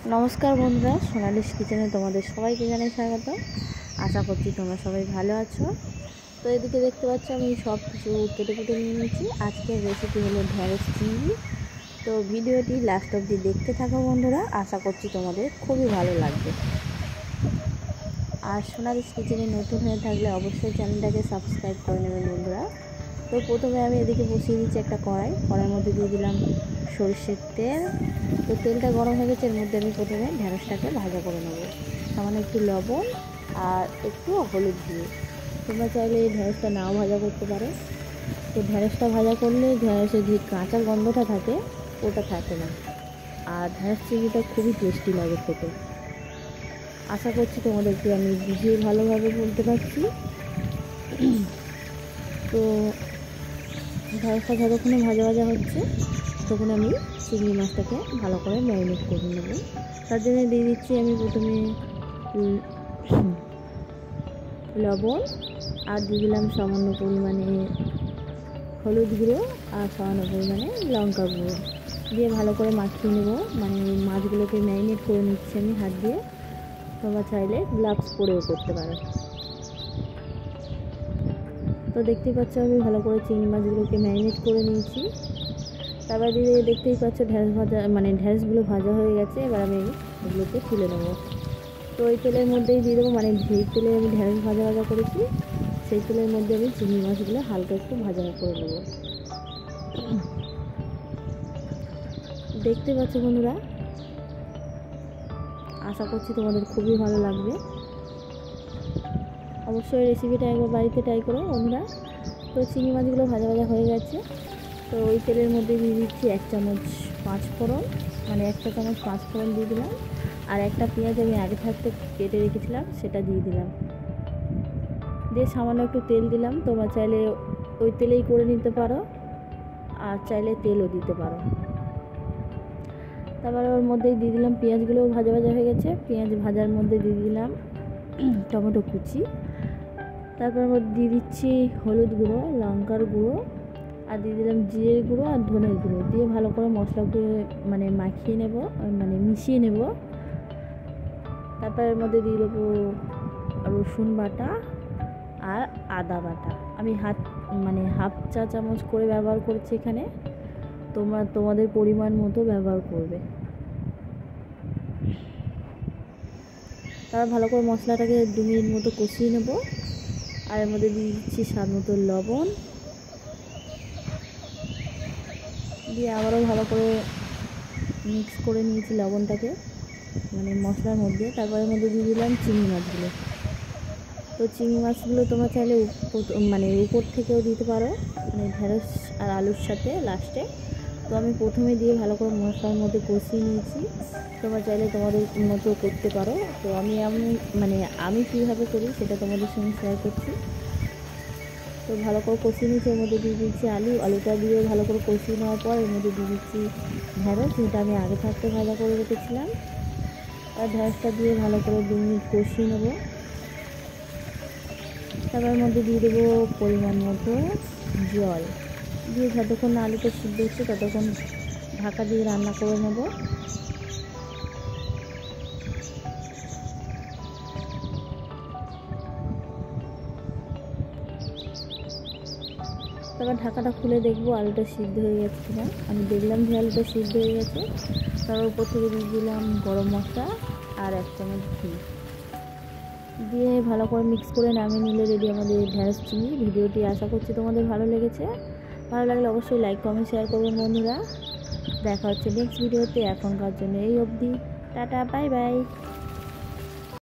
নমস্কার বন্ধুরা, সোনালিস কিচেনে তোমাদের সবাইকে জানাই স্বাগত। আশা করছি তোমরা সবাই ভালো আছো। তো এদিকে দেখতে পাচ্ছ আমি সব কিছু কেটে কেটে নিয়ে নিয়েছি। আজকের রেসিপি হলো ঢ্যাঁড়স চিংড়ি। তো ভিডিওটি লাস্ট অবধি দেখতে থাকো বন্ধুরা, আশা করছি তোমাদের খুবই ভালো লাগবে। আর সোনালিস কিচেনে নতুন হয়ে থাকলে অবশ্যই চ্যানেলটাকে সাবস্ক্রাইব করে নেবেন বন্ধুরা। তো প্রথমে আমি এদিকে বসিয়ে দিচ্ছি একটা কড়াইয়ের মধ্যে দিয়ে দিলাম সরষের তেল। তো তেলটা গরম হয়ে গেছে, এর মধ্যে আমি প্রথমে ঢ্যাঁড়সটাকে ভাজা করে নেবো, সামান্য একটু লবণ আর একটু হলুদ দিয়ে। তোমরা চাইলে এই ঢ্যাঁড়সটা নাও ভাজা করতে পারো। তো ঢ্যাঁড়সটা ভাজা করলে ঢ্যাঁড়সের যে কাঁচা গন্ধটা থাকে ওটা থাকে না, আর ঢ্যাঁড়স চিংড়িটা খুবই টেস্টি লাগে খেতে। আশা করছি তোমাদেরকে আমি বুঝিয়ে ভালোভাবে বলতে পারছি। তো ঢ্যাঁড়সটা যতক্ষণে ভাজা ভাজা হচ্ছে তখন আমি চিংড়ি মাছটাকে ভালো করে ম্যারিনেট করে নেব। তার জন্য দিয়ে দিচ্ছি আমি প্রথমে লবণ, আর দিয়ে দিলাম সামান্য পরিমাণে হলুদ গুঁড়ো আর সামান্য পরিমাণে লঙ্কা গুঁড়ো দিয়ে ভালো করে মাখিয়ে নেব। মানে মাছগুলোকে ম্যারিনেট করে নিচ্ছি আমি হাত দিয়ে। তোমরা চাইলে গ্লাভস পরেও করতে পারো। তো দেখতেই পাচ্ছ আমি ভালো করে চিংড়ি মাছগুলোকে ম্যারিনেট করে নিয়েছি। তারপর দিয়ে দেখতেই পাচ্ছ ঢ্যাঁড়সগুলো ভাজা হয়ে গেছে। এবার আমি এগুলোকে তুলে নেবো। তো ওই তেলের মধ্যেই দিয়ে দেবো, মানে যেই তেলে আমি ঢ্যাঁড়স ভাজা করেছি সেই তেলের মধ্যে আমি চিংড়ি মাছগুলো হালকা একটু ভাজা করে নেবো। দেখতে পাচ্ছ বন্ধুরা, আশা করছি তোমাদের খুবই ভালো লাগবে। অবশ্যই রেসিপিটা একবার বাড়িতে ট্রাই করো বন্ধুরা। তো চিংড়ি মাছগুলো ভাজা হয়ে গেছে। তো ওই তেলের মধ্যে দিয়ে দিচ্ছি 1 চামচ পাঁচফোড়ন, মানে 1 চা চামচ পাঁচফোড়ন দিয়ে দিলাম। আর একটা পেঁয়াজ আমি আগে থাকতে কেটে রেখেছিলাম সেটা দিয়ে দিলাম। দিয়ে সামান্য একটু তেল দিলাম। তোমরা চাইলে ওই তেলেই করে নিতে পারো, আর চাইলে তেলও দিতে পারো। তারপরে ওর মধ্যেই দিয়ে দিলাম পেঁয়াজগুলোও ভাজা হয়ে গেছে। পেঁয়াজ ভাজার মধ্যে দিয়ে দিলাম টমেটো কুচি। তারপর দিয়ে দিচ্ছি হলুদ গুঁড়ো, লঙ্কার গুঁড়ো, আর দিয়ে দিলাম জিরের গুঁড়ো আর ধনের গুঁড়ো দিয়ে ভালো করে মশলাকে মাখিয়ে নেব, মিশিয়ে নেব। তারপর এর মধ্যে দিয়ে দেবো রসুন বাটা আর আদা বাটা। আমি হাফ চা চামচ করে ব্যবহার করছি এখানে। তোমরা তোমাদের পরিমাণ মতো ব্যবহার করবে। তারপর ভালো করে মশলাটাকে 2 মিনিট মতো কষিয়ে নেব। আর এর মধ্যে দিয়ে দিচ্ছি স্বাদ মতো লবণ, দিয়ে আবারও ভালো করে মিক্স করে নিয়েছি লবণটাকে মশলার মধ্যে। তারপরের মধ্যে দিয়ে দিলাম চিংড়ি মাছগুলো। তো চিংড়ি মাছগুলো তোমরা চাইলে উপর থেকেও দিতে পারো, ঢ্যাঁড়স আর আলুর সাথে লাস্টে। তো আমি প্রথমে দিয়ে ভালো করে মশলার মধ্যে কষিয়ে নিয়েছি। তোমরা চাইলে তোমাদের মতো করতে পারো। তো আমি কীভাবে করি সেটা তোমাদের সঙ্গে শেয়ার করছি। তো ভালো করে কষিয়ে নিয়েছি। এর মধ্যে দিয়ে দিচ্ছি আলুটা দিয়ে ভালো করে কষিয়ে নেওয়ার পর এর মধ্যে দিয়ে দিচ্ছি ঢ্যাঁড়স, যেটা আমি আগে থাকতে ভাজা করে রেখেছিলাম। আর ঢ্যাঁড়সটা দিয়ে ভালো করে 2 মিনিট কষিয়ে নেব। তারপর মধ্যে দিয়ে দেবো পরিমাণ মতো জল, দিয়ে যতক্ষণ না আলুটা সিদ্ধ হচ্ছে ততক্ষণ ঢাকা দিয়ে রান্না করে নেব। তারপর ঢাকাটা খুলে দেখবো আলুটা সিদ্ধ হয়ে গেছে কিনা। আমি দেখলাম যে আলুটা সিদ্ধ হয়ে গেছে। তারপর উপর থেকে দিয়ে দিলাম গরম মশলা আর 1 চামচ ঘি দিয়ে ভালো করে মিক্স করে নামিয়ে নিলে রেডি আমাদের ঢ্যাঁড়স চিংড়ি। ভিডিওটি আশা করছি তোমাদের ভালো লেগেছে। ভালো লাগলে অবশ্যই লাইক কমেন্ট শেয়ার করবেন বন্ধুরা। দেখা হচ্ছে নেক্সট ভিডিওতে। এখনকার জন্য এই অবধি, টাটা, বাই বাই।